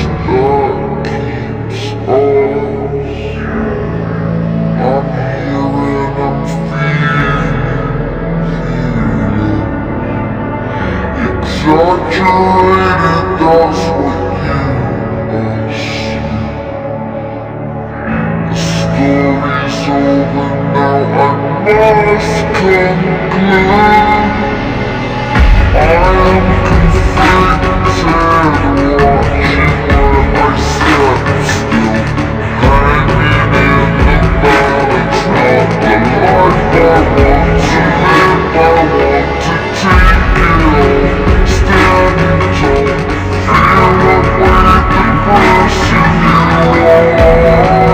that keeps us. I'm here and I'm feeling exaggerated, that's what you assume. The story's over now, I must conclude. I am conflicted, watching where I step still, hanging in the balance, not the life I want to live. I want to take it all, standing tall, feel like with the person you are.